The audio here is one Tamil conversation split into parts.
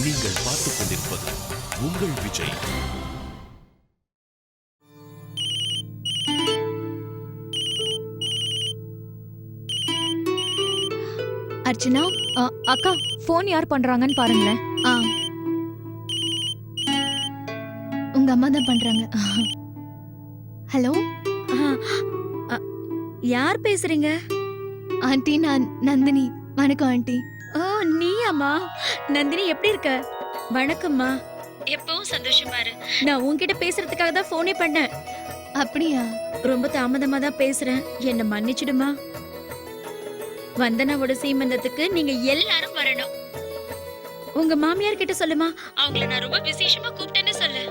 நீங்கள் பார்த்துக் கொண்டிருப்பது உங்கள் விஜய். அர்ச்சனா, அக்கா போன் யார் பண்றாங்கன்னு பாருங்களேன். உங்க அம்மா தான் பண்றாங்க. ஹலோ, யார் பேசுறீங்க? ஆண்டி, நான் நந்தினி. வணக்கம் ஆண்டி. ஓ, நீயாம்மா? நந்தினி எப்படி இருக்க? வணக்கம்மா. எப்பவும் சந்தோஷமா இரு. நான் உன்கிட்ட பேசுறதுக்காக தான் போனே பண்ணேன். அப்படியா? ரொம்ப தாமதமா தான் பேசுறேன், என்ன மன்னிச்சிடுமா. வந்தனாவோட சீமந்தத்துக்கு நீங்க எல்லாரும் வரணும். உங்க மாமியார் கிட்ட சொல்லுமா, அவங்கள நான் ரொம்ப விசேஷமா கூப்பிட்டேன்னு சொல்லு.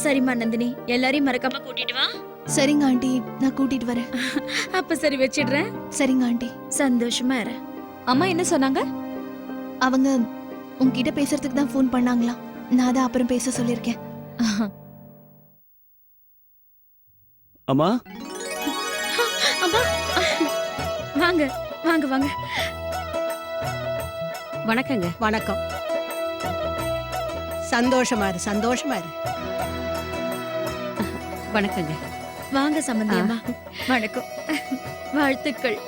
சரிம்மா நந்தினி, எல்லாரையும் மறக்காம கூட்டிட்டு வா. சரிங்க ஆண்டி, நான் கூட்டிட்டு வரேன். அப்ப சரி, வச்சிடுறேன். சரிங்க ஆண்டி. சந்தோஷமா இரு. அம்மா என்ன சொன்னாங்க? அவங்க உங்ககிட்ட பேசுறதுக்கு தான் ஃபோன் பண்ணாங்களா? நான் தான் அப்புறம் பேச சொல்லிருக்கேன். அம்மா, அம்மா, வாங்க வாங்க வாங்க. வணக்கங்க. வணக்கம். சந்தோஷமா இரு, சந்தோஷமா இரு. வணக்கங்க. வாங்க சம்பந்தி அம்மா. வணக்கம், வாழ்த்துக்கள்.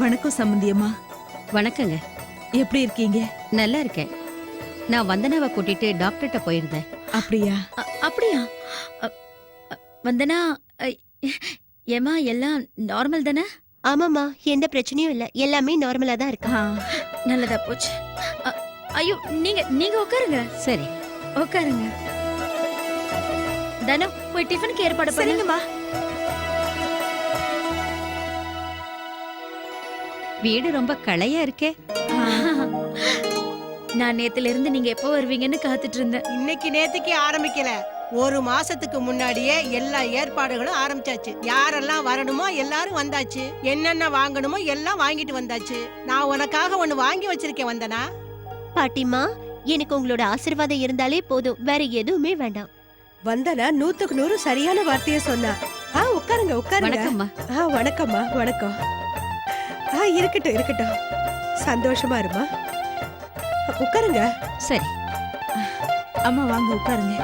வணக்கம் சம்பந்தி அம்மா. வணக்கங்க. எப்படி இருக்கீங்க? நல்லா இருக்கேன். நான் வந்தனாவை கூட்டிட்டு டாக்டர்கிட்ட போயிருந்தேன். அப்படியா? அப்படியா? வந்தனா, ஏமா எல்லாம் நார்மல் தானே? ஆமாமா, எந்த பிரச்சனையும் இல்ல, எல்லாமே நார்மலா தான் இருக்கு. நல்லதா போச்சு. ஐயோ, நீங்க நீங்க உட்காருங்க. சரி, உட்காருங்க. தனு, போய் டிஃபனுக்கு ஏற்பாடு பண்ணுங்கம்மா. வீடு ரொம்ப களையா இருக்கே. நான் நேத்துல இருந்து நீங்க எப்போ வருவீங்கன்னு காத்துட்டு இருந்தேன். இன்னைக்கு நேத்துக்கு ஆரம்பிக்கல, ஒரு மாசத்துக்கு முன்னாடியே எல்லா ஏற்பாடுகளும் ஆரம்பிச்சாச்சு. யாரெல்லாம் வரணுமோ எல்லாரும் வந்தாச்சு. என்னென்ன வாங்கணுமோ எல்லாம் வாங்கிட்டு வந்தாச்சு. நான் உனக்காக ஒண்ணு வாங்கி வச்சிருக்கேன். வந்தனா பாட்டிமா, எனக்கு உங்களோட ஆசீர்வாதம் இருந்தாலே போதும், வேற எதுவுமே வேண்டாம். வந்தனா 100க்கு 100 சரியான வார்த்தைய சொன்னா. உட்காருங்க உட்காருங்க. வணக்கம்மா. வணக்கம்மா, வணக்கம். இருக்கட்டும் இருக்கட்டும், சந்தோஷமா இருமா. உட்காருங்க. சரி அம்மா, வாங்க உட்காருங்க.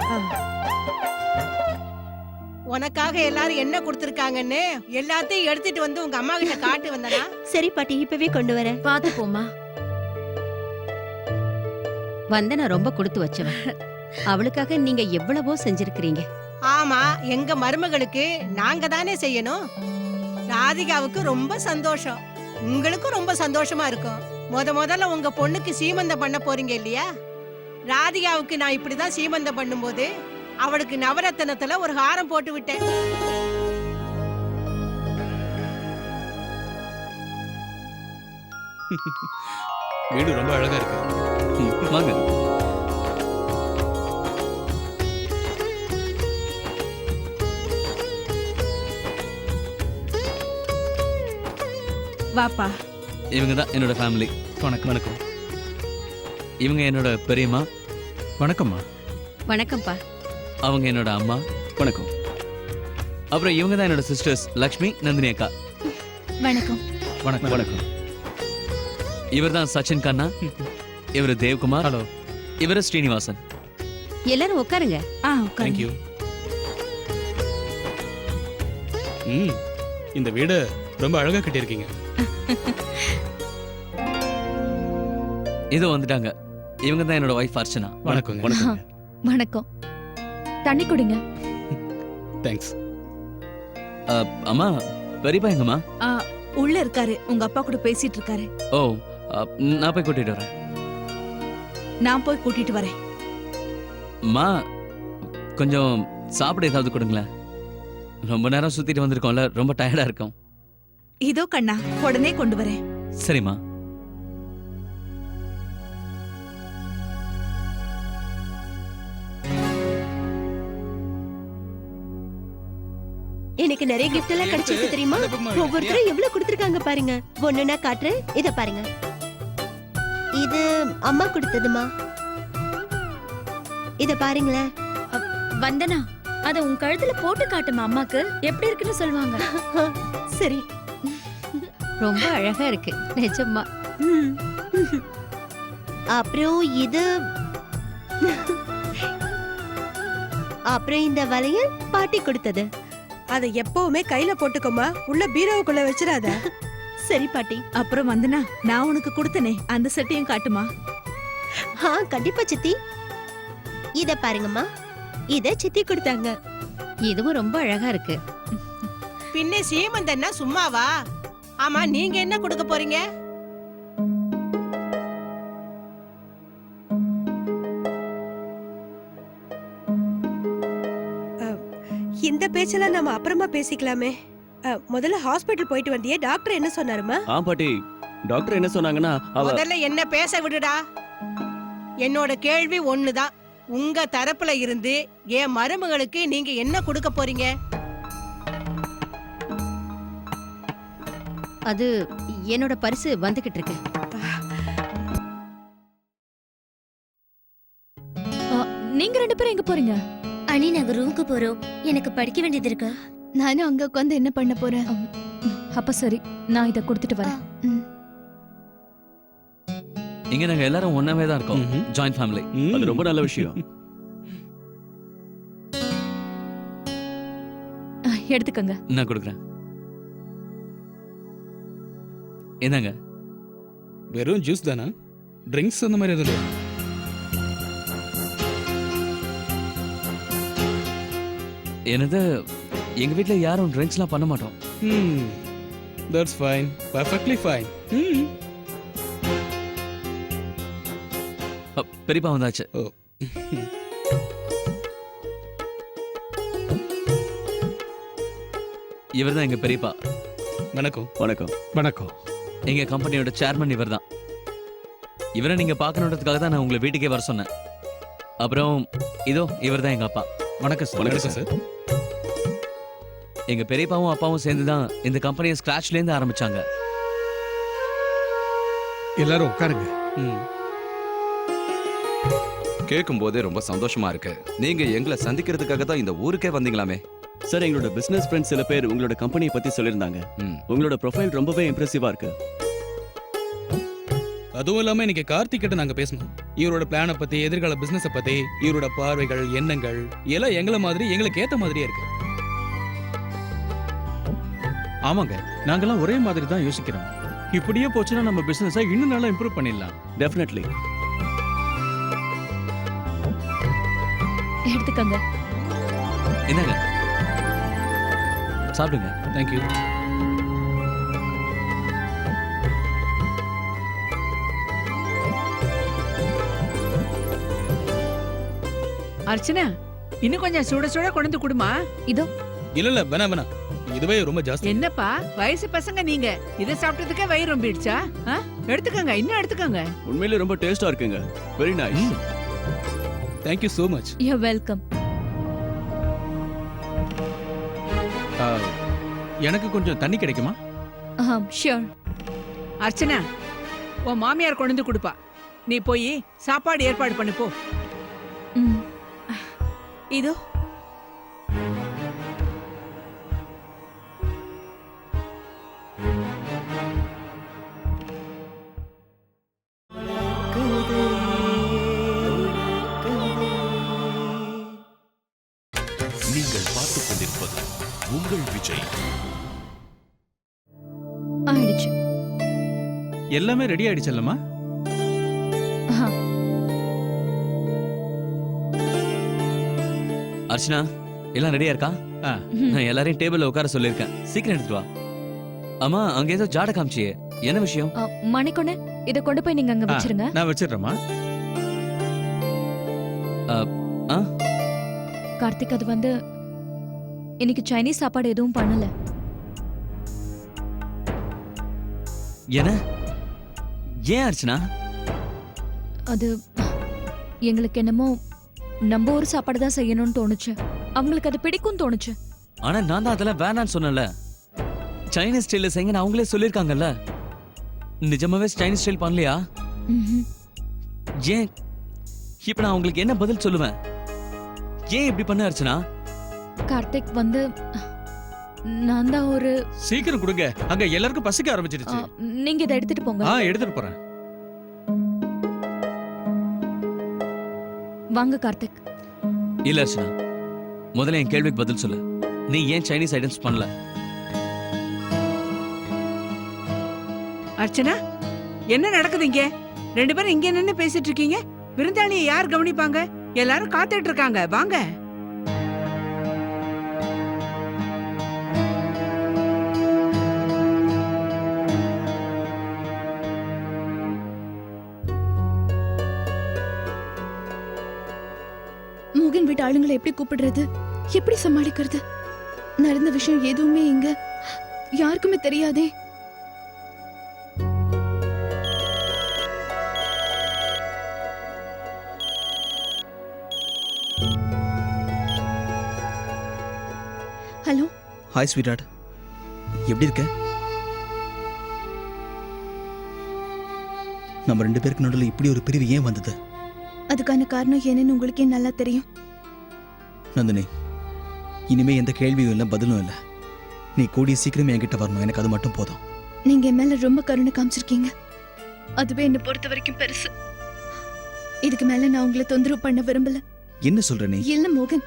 உனக்காக எல்லாரும் என்ன கொடுத்திருக்காங்கன்னு எல்லாத்தையும் எடுத்துட்டு வந்து உங்க அம்மா கிட்ட காட்டு. வந்தனா சரி பாட்டி, இப்பவே கொண்டு வரேன். பாத்து போமா. வந்தனா ரொம்ப கொடுத்து வச்சவன். அவளுக்காக நீங்க எவ்வளவோ செஞ்சிருக்கிறீங்க. ஆமா, எங்க மருமகளுக்கு நாங்க தானே செய்யணும். ராதிகாவுக்கு ரொம்ப சந்தோஷம், உங்களுக்கும் ரொம்ப சந்தோஷமா இருக்கும். முதல்ல உங்க பொண்ணுக்கு சீமந்தம் பண்ண போறீங்க இல்லையா? ராதிகாவுக்கு நான் இப்படிதான் சீமந்தம் பண்ணும்போது அவளுக்கு நவரத்தனத்துல ஒரு ஹாரம் போட்டு விட்டேன். வீடு ரொம்ப அழகா இருக்கு. வாங்க. வாப்பா. இவங்க தான் என்னோட ஃபேமிலி. வணக்கம். வணக்கம். இவங்க என்னோட பெரியம்மா. வணக்கம்மா. வணக்கம்ப்பா. அவங்க என்னோட அம்மா. வணக்கம். அப்புறம் இவங்க தான் என்னோட சிஸ்டர்ஸ், லக்ஷ்மி, நந்தினி அக்கா. வணக்கம். வணக்கம். வணக்கம். இவர் தான் சச்சின் கண்ணா. இவர் தேவ்குமார். ஹலோ. இவர் ஸ்ரீனிவாசன். எல்லாரும் உட்காருங்க. உட்காருங்க. இந்த வீடு ரொம்ப அழகா கட்டியிருக்கீங்க. இதோ வந்துட்டாங்க. இவங்க தான் என்னோட வைஃப் அர்ச்சனா. வணக்கம். வணக்கம். வணக்கம். தண்ணி குடிங்க. தேங்க்ஸ். அம்மா, பெரியப்பா எங்கம்மா? உள்ள இருக்காரு, உங்க அப்பா கூட பேசிட்டு இருக்காரு. ஓ, நான் போய் கூட்டிட்டு வரேன். நான் போய் கூட்டிட்டு வரேன். அம்மா, கொஞ்சம் சாப்பிட ஏதாவது கொடுங்களேன். ரொம்ப நேரம் சுத்திட்டு வந்திருக்கோம்ல, ரொம்ப டயர்டா இருக்கும். இதோ கண்ணா, உடனே கொண்டு வரேன். சரிம்மா. எனக்கு நிறைய கிஃப்ட் எல்லாம் கிடைச்சிருக்கு தெரியுமா? ஒவ்வொருத்தரும் எவ்வளவு கொடுத்திருக்காங்க பாருங்க. ஒண்ணுன்னா காட்டுறேன், இத பாருங்க. இது அம்மா கொடுத்ததுமா. இத பாருங்களேன். வந்தனா, அத உன் கழுத்துல போட்டு காட்டுமா அம்மாக்கு, எப்படி இருக்குன்னு சொல்லுவாங்க. சரி. ரொம்ப அழகா இருக்கு நிஜமா. ம். அப்புறம் இது அப்புறம் இந்த வளையல் பாட்டி கொடுத்தது. அதை எப்பவுமே கையில போட்டுக்கோமா, உள்ள பீரோவுக்குள்ள வச்சிடாத. சரி பாட்டி. அப்புறம் வந்தனா நான் உனக்கு கொடுத்தனே அந்த செட்டையும் காட்டுமா. கண்டிப்பா சித்தி. இத பாருங்கம்மா, இத சித்தி கொடுத்தாங்க. இதுவும் ரொம்ப அழகா இருக்கு. பின்ன சீமந்தன்னா சும்மாவா? ஆமா, நீங்க என்ன கொடுக்க போறீங்க? இந்த பேச்செல்லாம் நம்ம அப்புறமா பேசிக்கலாமே. முதல்ல ஹாஸ்பிடல் போயிட்டு வந்தியே, டாக்டர் என்ன சொன்னாருமா? பாட்டி, டாக்டர் என்ன சொன்னாங்கன்னா முதல்ல என்ன பேச விடுடா. என்னோட கேள்வி ஒண்ணுதான். உங்க தரப்புல இருந்து என் மருமகளுக்கு நீங்க என்ன கொடுக்க போறீங்க? அது என்னோட பரிசு வந்துகிட்டு இருக்கு. நீங்க 2 பேரும் எங்க போறீங்க? அனி நாங்க ரூமுக்கு போறோம். எனக்கு படிக்க வேண்டியது இருக்கு. நானும் அங்க உட்காந்து என்ன பண்ண போறேன்? அப்ப சரி, நான் இத கொடுத்துட்டு வரேன். இங்க நாங்க எல்லாரும் ஒண்ணாவே தான் இருக்கோம். Joint family. அது ரொம்ப நல்ல விஷயம். எடுத்துக்கங்க. நான் கொடுக்குறேன். என்னங்க? வெறும் ஜூஸ் தானா? ட்ரிங்க்ஸ் அந்த மாதிரி எதுவும் இல்லையா? என்னது, எங்க வீட்ல யாரும் ட்ரிங்க்ஸ்லாம் பண்ண மாட்டோம். That's fine, perfectly fine. பெரியப்பா வந்தாச்சு. ஓ. இவர்தான் எங்க பெரியப்பா. வணக்கம். வணக்கம். வணக்கம். எங்க கம்பெனியோட சேர்மன் இவர்தான். இவரை நீங்க பார்க்கணுன்றதுக்காக தான் நான் உங்களை வீட்டுக்கே வர சொன்னேன். அப்புறம் இதோ இவர்தான் எங்க அப்பா. வணக்கம் சார். வணக்கம் சார். எங்க பெரியப்பாவும் அப்பாவும் சேர்ந்து தான் இந்த கம்பெனியை ஸ்கிராச்ல இருந்து ஆரம்பிச்சாங்க. எல்லாரும் உட்காருங்க. கேட்கும் போதே ரொம்ப சந்தோஷமா இருக்கு. நீங்க எங்களை சந்திக்கிறதுக்காக தான் இந்த ஊருக்கே வந்தீங்களாமே. சார், எங்களோட பிசினஸ் ஃப்ரெண்ட்ஸ் சில பேர் உங்களோட கம்பெனியை பத்தி சொல்லியிருந்தாங்க. உங்களோட ப்ரொஃபைல் ரொம்பவே இம்ப்ரெசிவா இருக்கு. அதுவும் இல்லாம இன்னைக்கு கார்த்திக் கிட்ட நாங்க பேசணும். இவரோட பிளானை பத்தி, எதிர்கால பிசினஸ பத்தி, இவரோட பார்வைகள், எண்ணங்கள் எல்லாம் எங்களை மாதிரி, எங்களுக்கு ஏத்த மாதிரியே இருக்கு. ஆமாங்க, நாங்கெல்லாம் ஒரே மாதிரி தான் யோசிக்கிறோம். இப்படியே போச்சுன்னா நம்ம பிசினஸை இன்னும் நல்லா இம்ப்ரூவ் பண்ணிடலாம். டெஃபினெட்லி. எடுத்துக்கங்க. என்னங்க, சாப்பிடுங்க. தேங்க்யூ. அர்ச்சனா, இன்னும் கொஞ்சம் சுட சுட கொண்டு குடுமா. இதோ. இல்ல வேணா, இதுவே ரொம்ப ஜாஸ்தி. என்னப்பா வயசு பசங்க நீங்க, இத சாப்பிட்டதுக்கே வயிறு ரொம்பிடுச்சா? எடுத்துக்கங்க, இன்னும் எடுத்துக்கங்க. உண்மையிலே ரொம்ப டேஸ்டா இருக்குங்க. Very nice. Thank you so much. You welcome. எனக்கு கொஞ்சம் தண்ணி கிடைக்குமா? ஷூர். அர்ச்சனா, உன் மாமியார் கொண்டு கொடுப்பா. நீ போய் சாப்பாடு ஏற்பாடு பண்ணு போ. இதோ. நீங்கள் பார்த்துக் கொண்டிருப்பது உங்கள் விஜய். ஆயிடுச்சு. எல்லாமே ரெடி ஆயிடுச்சல்லம்மா? அர்ச்சனா, எல்லாம் ரெடியா இருக்கா? நான் எல்லாரையும் டேபிள்ல உட்கார சொல்லியிருக்கேன். சீக்கிரம் எடுத்துட்டு வா. அம்மா, அங்க ஏதோ ஜாட காமிச்சியே, என்ன விஷயம்? மணிக்கொண்ணு, இத கொண்டு போய் நீங்க அங்க வச்சிருங்க. நான் வச்சிடுறேம்மா. கார்த்திக், அது வந்து இன்னைக்கு சைனீஸ் சாப்பாடு எதுவும் பண்ணல. என்ன? ஏன் அர்ச்சனா? அது எங்களுக்கு என்னமோ நம்ம ஊர் சாப்பாடு தான் செய்யணும்னு தோணுச்சு. அவங்களுக்கு அது பிடிக்கும் தோணுச்சு. ஆனா நான் தான் அதெல்லாம் வேணான்னு சொன்னல. சைனீஸ் ஸ்டைல்ல செய்யுங்க அவங்களே சொல்லிருக்காங்கல்ல. நிஜமாவே சைனீஸ் ஸ்டைல் பண்ணலையா? ஏன் இப்ப நான் உங்களுக்கு என்ன பதில் சொல்லுவேன்? ஏன் இப்படி பண்ண அர்ச்சனா? கார்த்திக் வந்து நான் தான் ஒரு சீக்கிரம் கொடுங்க, அங்க எல்லாருக்கும் பசிக்க ஆ, ஆரம்பிச்சிருச்சு. நீங்க இதை எடுத்துட்டு போங்க. எடுத்துட்டு போறேன். வாங்க கார்த்திக். இல்ல அர்ச்சனா, முதல்ல என் கேள்விக்கு பதில் சொல்லு. நீ ஏன் சைனீஸ் ஐட்டம்ஸ் பண்ணல? அர்ச்சனா, என்ன நடக்குது இங்க? ரெண்டு பேரும் இங்க நின்னு பேசிட்டு இருக்கீங்க. விருந்தாளியை யார் கவனிப்பாங்க? எல்லாரும் காத்துட்டு இருக்காங்க. வாங்க. மோகன் வீட்டு ஆளுங்களை எப்படி கூப்பிடுறது, எப்படி சமாளிக்கிறது? நடந்த விஷயம் எதுவுமே இங்க யாருக்குமே தெரியாதே. ஹலோ. ஹாய் ஸ்வீட், எப்படி இருக்க? நம்ம ரெண்டு பேருக்கு நடுவில் இப்படி ஒரு பிரிவு ஏன் வந்தது? அதுக்கான காரணம் என்னன்னு உங்களுக்கே நல்லா தெரியும். நந்தினி, இனிமே எந்த கேள்வியும் இல்லை, பதிலும் இல்லை. நீ கூடிய சீக்கிரமே என்கிட்ட வரணும், எனக்கு அது மட்டும் போதும். நீங்க என் மேல ரொம்ப கருணை காமிச்சிருக்கீங்க, அதுவே என்னை பொறுத்த வரைக்கும் பெருசு. இதுக்கு மேல நான் உங்களை தொந்தரவு பண்ண விரும்பல. என்ன சொல்ற நீ? இல்ல மோகன்,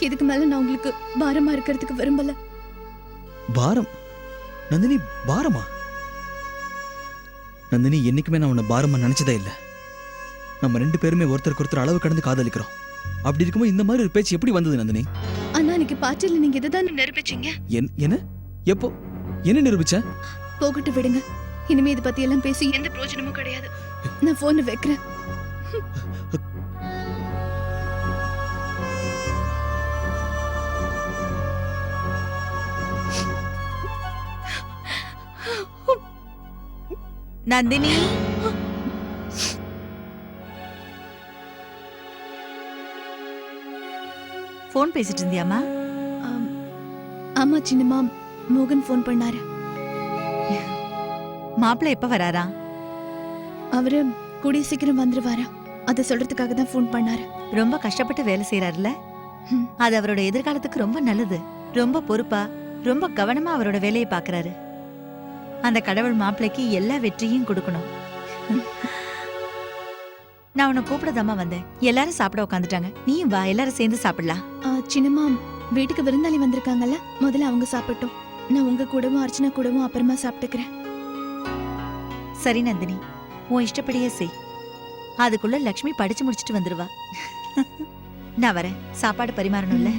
இதுக்கு மேல நான் உங்களுக்கு பாரமா இருக்கிறதுக்கு விரும்பல. பாரம்? நந்தினி, பாரமா? நந்தினி, என்னைக்குமே நான் உன்னை பாரமா நினைச்சதே இல்லை. நம்ம ரெண்டு பேருமே ஒருத்தருக்கு ஒருத்தர் அளவு கடந்து காதலிக்கிறோம். அப்படி இருக்கும்போது இந்த மாதிரி ஒரு பேச்சு எப்படி வந்தது நந்தினி? ஆனா இன்னைக்கு பார்ட்டில நீங்க இதுதான் நிரூபிச்சீங்க. என்ன? எப்போ? என்ன நிரூபிச்ச? போகட்டு விடுங்க, இனிமே இதை பத்தி எல்லாம் பேசி எந்த பிரயோஜனமும் கிடையாது. நான் போன் வைக்கிறேன். நந்தினி, போன் பேசிட்டு இருந்தியாமா? ஆமா சின்னம்மா, மோகன் போன் பண்ணாரு. மாப்பிள்ளை எப்ப வராரா? அவரு கூடிய சீக்கிரம் வந்துருவாரா, அதை சொல்றதுக்காக தான் போன் பண்ணாரு. ரொம்ப கஷ்டப்பட்டு வேலை செய்யறாருல, அது அவரோட எதிர்காலத்துக்கு ரொம்ப நல்லது. ரொம்ப பொறுப்பா, ரொம்ப கவனமா அவரோட வேலையை பாக்குறாரு. அந்த கடவுள் மாப்பிள்ளைக்கு எல்லா வெற்றியும் கொடுக்கணும். நான் உன்னை கூப்பிடதாமா வந்தேன். எல்லாரும் சாப்பிட உட்காந்துட்டாங்க, நீயும் வா, எல்லாரும் சேர்ந்து சாப்பிடலாம். சின்னம்மா, வீட்டுக்கு விருந்தாளி வந்திருக்காங்கல்ல, முதல்ல அவங்க சாப்பிட்டோம். நான் உங்க கூடவும் அர்ச்சனா கூடவும் அப்புறமா சாப்பிட்டுக்கிறேன். சரி நந்தினி, உன் இஷ்டப்படியே செய். அதுக்குள்ள லக்ஷ்மி படிச்சு முடிச்சிட்டு வந்துருவா. நான் வரேன், சாப்பாடு பரிமாறணும்ல.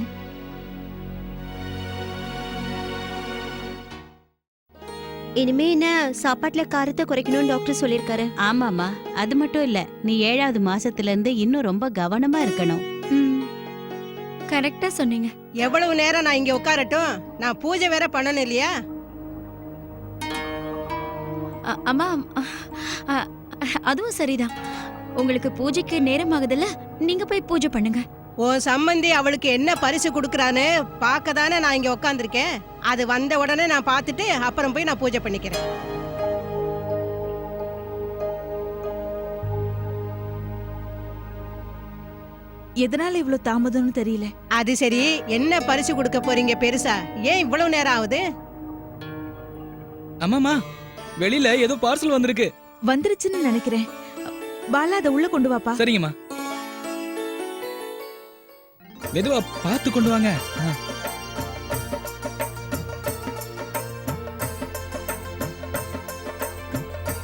இனிமே என்ன சாப்பாட்டுல காரத்தை குறைக்கணும்னு டாக்டர் சொல்லிருக்காரு. ஆமாமா, அது மட்டும் இல்ல, நீ 7வது மாசத்துல இருந்து இன்னும் ரொம்ப கவனமா இருக்கணும். கரெக்டா சொன்னீங்க. எவ்வளவு நேரம் நான் இங்க உட்காரட்டும்? நான் பூஜை வேற பண்ணணும் இல்லையா? அம்மா, அதுவும் சரிதான். உங்களுக்கு பூஜைக்கு நேரம் ஆகுதுல்ல, நீங்க போய் பூஜை பண்ணுங்க. உன் சம்பந்தி அவளுக்கு என்ன பரிசு கொடுக்கறான்னு பார்க்க தானே நான் இங்க உட்காந்துருக்கேன். அது வந்த உடனே நான் பார்த்துட்டு அப்புறம் போய் நான் பூஜை பண்ணிக்கிறேன். எதனால இவ்வளவு தாமதம்னு தெரியல. அது சரி, என்ன பரிசு கொடுக்க போறீங்க பெருசா? ஏன் இவ்வளவு நேரம் ஆகுது? அம்மாமா, வெளியில ஏதோ பார்சல் வந்திருக்கு. வந்துருச்சுன்னு நினைக்கிறேன். பாலா, அதை உள்ள கொண்டு வாப்பா. சரிங்கம்மா. மெதுவா பார்த்து கொண்டு வாங்க.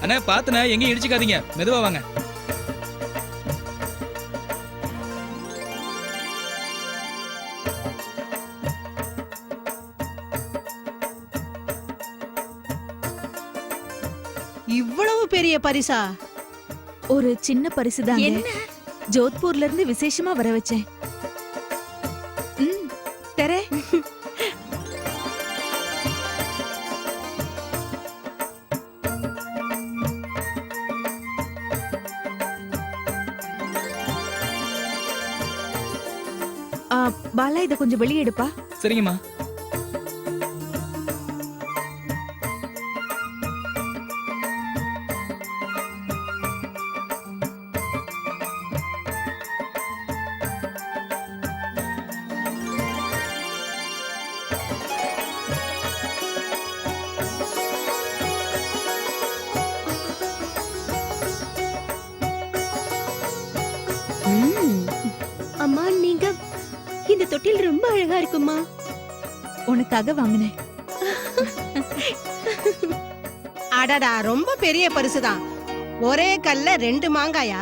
அண்ணா, பாத்துனா எங்கேயும் இடிச்சுக்காதீங்க, மெதுவா வாங்க. இவ்வளவு பெரிய பரிசா? ஒரு சின்ன பரிசு தான். ஜோத்பூர்ல இருந்து விசேஷமா வர வச்சேன். தரே. பாலா, இத கொஞ்சம் வெளியே எடுப்பா. சரிங்கம்மா. இந்த தொட்டில் ரொம்ப அழகா இருக்குமா. உனக்காக வாங்கினேன். அடடா, ரொம்ப பெரிய பரிசுதான். ஒரே கல்ல 2 மாங்காயா?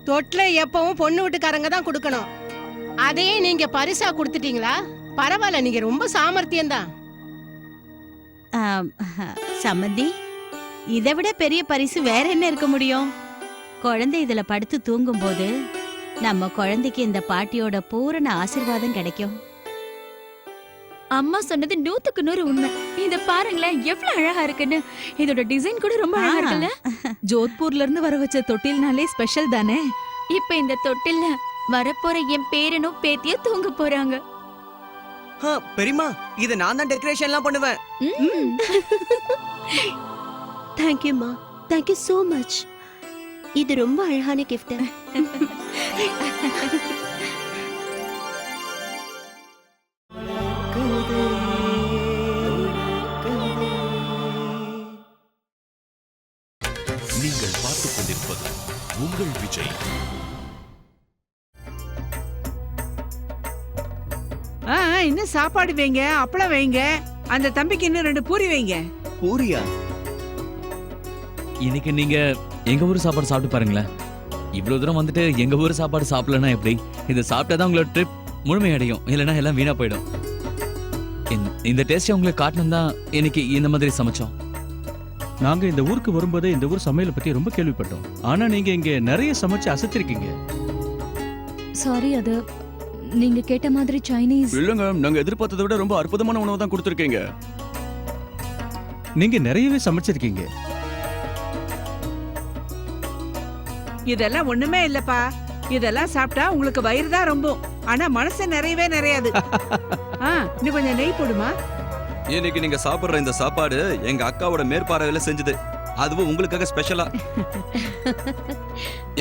தொட்டில எப்பவும் பொண்ணு வீட்டுக்காரங்க தான் கொடுக்கணும். அதையே நீங்க பரிசா கொடுத்துட்டீங்களா? பரவாயில்ல, நீங்க ரொம்ப சாமர்த்தியம்தான். சம்மந்தி, இதை விட பெரிய பரிசு வேற என்ன இருக்க முடியும்? குழந்தை இதுல படுத்து தூங்கும் போது நம்ம குழந்தைக்கு இந்த பாட்டியோட பூரண ஆசீர்வாதம் கிடைக்கும். அம்மா சொன்னது 100க்கு 100 உண்மை. இத பாருங்களேன், எவ்வளவு அழகா இருக்குன்னு. இதோட டிசைன் கூட ரொம்ப அழகா இருக்குல்ல? ஜோத்பூர்ல இருந்து வர வச்ச தொட்டில்னாலே ஸ்பெஷல் தானே. இப்ப இந்த தொட்டில்ல வரப்போற என் பேரனும் பேத்தியும் தூங்க போறாங்க. பெரியமா, இத நான் தான் டெக்கரேஷன்லாம் பண்ணுவேன். தேங்க்யூமா, தேங்க்யூ சோ மச். இது ரொம்ப அழகான கிஃப்ட். நீங்கள் பார்த்துக் கொண்டிருப்பது உங்கள் விஜய். இன்னும் சாப்பாடு வைங்க, அப்பளம் வைங்க. அந்த தம்பிக்கு இன்னும் 2 பூரி வைங்க. பூரியா? இன்னைக்கு நீங்க எங்க ஊர் சாப்பாடு சாப்பிட்டு பாருங்களேன். இவ்வளவு தூரம் வந்துட்டு எங்க ஊர் சாப்பாடு சாப்பிடலன்னா எப்படி? இதை சாப்பிட்டாதான் உங்களோட ட்ரிப் முழுமையடையும். இல்லைன்னா எல்லாம் வீணா போயிடும். இந்த டேஸ்ட் உங்களுக்கு காட்டணும் தான் இன்னைக்கு இந்த மாதிரி சமைச்சோம். நாங்க இந்த ஊருக்கு வரும்போதே இந்த ஊர் சமையலை பத்தி ரொம்ப கேள்விப்பட்டோம். ஆனா நீங்க இங்க நிறைய சமைச்சு அசத்திருக்கீங்க. சாரி, அது நீங்க கேட்ட மாதிரி சைனீஸ் இல்லங்க, நாங்க எதிர்பார்த்ததை விட ரொம்ப அற்புதமான உணவு தான் கொடுத்துருக்கீங்க. நீங்க நிறையவே சமைச்சிருக்கீங்க. இதெல்லாம் ஒண்ணுமே இல்லப்பா. இதெல்லாம் சாப்பிட்டா உங்களுக்கு வயிறு தான் ரொம்ப, ஆனா மனசு நிறையவே நிறையாது. இன்னும் கொஞ்சம் நெய் போடுமா. இன்னைக்கு நீங்க சாப்பிடுற இந்த சாப்பாடு எங்க அக்காவோட மேற்பார்வையில செஞ்சது. அதுவும் உங்களுக்காக ஸ்பெஷலா.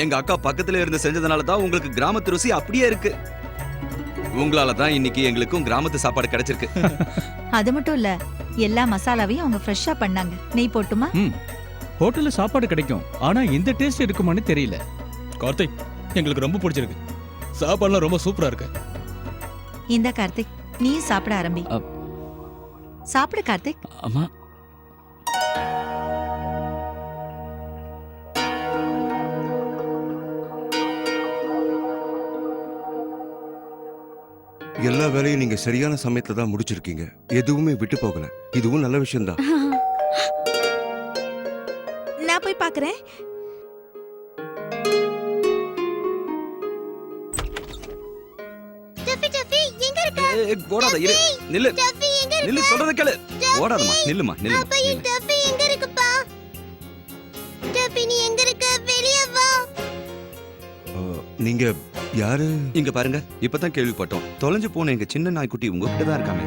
எங்க அக்கா பக்கத்துல இருந்து செஞ்சதுனால தான் உங்களுக்கு கிராமத்து ருசி அப்படியே இருக்கு. உங்களால தான் இன்னைக்கு எங்களுக்கும் கிராமத்து சாப்பாடு கிடைச்சிருக்கு. அது மட்டும் இல்ல, எல்லா மசாலாவையும் அவங்க ஃப்ரெஷ்ஷா பண்ணாங்க. நெய் போட்டுமா? ஹோட்டல்ல சாப்பாடு கிடைக்கும், ஆனா இந்த டேஸ்ட் இருக்குமான்னு தெரியல. கார்த்திக், எங்களுக்கு ரொம்ப பிடிச்சிருக்கு. சாப்பாடுலாம் ரொம்ப சூப்பரா இருக்கு. இந்த கார்த்திக், நீ சாப்பிட ஆரம்பி. சாப்பிடு கார்த்திக். அம்மா, எல்லா வேலையும் நீங்க சரியான சமயத்துல தான் முடிச்சிருக்கீங்க. எதுவுமே விட்டு போகல. இதுவும் நல்ல விஷயம் தான். நான் போய் பார்க்கறேன். ஓடாத, இரு, நில்லு நில்லு, சொல்றத கேளு. ஓடாதம்மா, நில்லுமா, நில்லுமா. எங்க இருக்குப்பா? டப்பி, நீ எங்க இருக்க? வெளிய வா. நீங்க யாரு? இங்க பாருங்க, இப்பதான் கேள்விப்பட்டோம். தொலைஞ்சு போன எங்க சின்ன நாய்க்குட்டி உங்ககிட்ட தான் இருக்காமே.